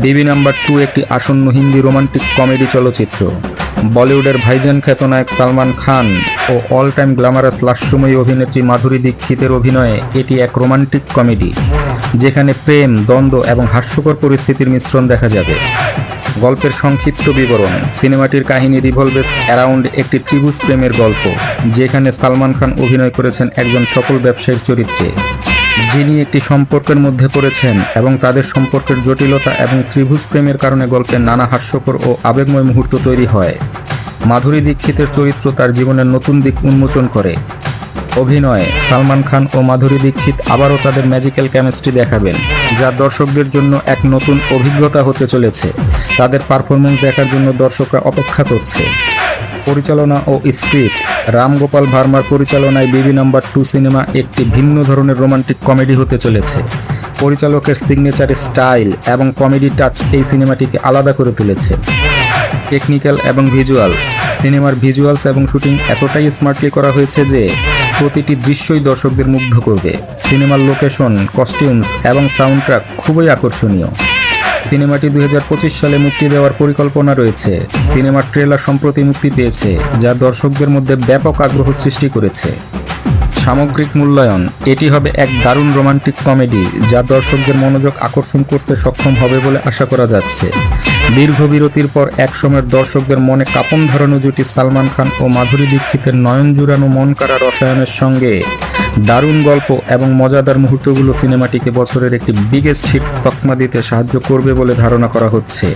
Baby number 2 একটি আসন্ন Hindi romantic comedy চলচ্চিত্র। বলিউডের ভাইজান খ্যাত নায়ক সালমান খান ও অল টাইম গ্ল্যামারাস লাস্যময়ী অভিনেত্রী মাধুরী দীক্ষিতের অভিনয়ে এটি এক রোমান্টিক কমেডি, যেখানে প্রেম, দ্বন্দ্ব এবং হাস্যকর পরিস্থিতির মিশ্রণ দেখা যাবে। গল্পের সংক্ষিপ্ত বিবরণ: সিনেমাটির কাহিনী রিভলভেস অ্যারাউন্ড একটি ত্রিভুজ প্রেমের গল্প, যেখানে সালমান খান অভিনয় করেছেন একজন সফল ব্যবসায়ীর চরিত্রে, যিনি একটি সম্পর্কের মধ্যে পড়েছেন এবং তাদের সম্পর্কের জটিলতা এবং ত্রিভুজ প্রেমের কারণে গল্পের নানা হাস্যকর ও আবেগময় মুহূর্ত তৈরি হয়। মাধুরী দীক্ষিতের চরিত্র তার জীবনের নতুন দিক উন্মোচন করে। অভিনয়: সালমান খান ও মাধুরী দীক্ষিত আবারও তাদের ম্যাজিক্যাল কেমিস্ট্রি দেখাবেন, যা দর্শকদের জন্য এক নতুন অভিজ্ঞতা হতে চলেছে। তাদের পারফরমেন্স দেখার জন্য দর্শকরা অপেক্ষা করছে। পরিচালনা ও স্ক্রিপ্ট: রাম গোপাল ভার্মার পরিচালনায় বেবি নাম্বার 2 সিনেমা একটি ভিন্ন ধরনের রোমান্টিক কমেডি হতে চলেছে। পরিচালকের সিগনেচার স্টাইল এবং কমেডি টাচ এই সিনেমাটিকে আলাদা করে তুলেছে। টেকনিক্যাল এবং ভিজুয়ালস: সিনেমার ভিজুয়ালস এবং শুটিং এতটাই স্মার্টলি করা হয়েছে যে প্রতিটি দৃশ্যই দর্শকদের মুগ্ধ করবে। সিনেমার লোকেশন, কস্টিউমস এবং সাউন্ডট্র্যাক খুবই আকর্ষণীয়। সিনেমাটি 2025 সালে মুক্তি দেওয়ার পরিকল্পনা রয়েছে। সিনেমার ট্রেলার সম্প্রতি মুক্তি পেয়েছে, যা দর্শকদের মধ্যে ব্যাপক আগ্রহ সৃষ্টি করেছে। সামগ্রিক মূল্যায়ন: এটি হবে এক দারুণ রোমান্টিক কমেডি, যা দর্শকদের মনোযোগ আকর্ষণ করতে সক্ষম হবে বলে আশা করা যাচ্ছে। দীর্ঘ বিরতির পর একসময়ের দর্শকদের মনে কাঁপন ধরানো জুটি সালমান খান ও মাধুরী দীক্ষিতের নয়ন জুড়ানো মন কাড়া রসায়নের সঙ্গে দারুণ গল্প এবং মজাদার মুহূর্তগুলো সিনেমাটিকে বছরের একটি বিগেস্ট হিট তকমা দিতে সাহায্য করবে বলে ধারণা করা হচ্ছে।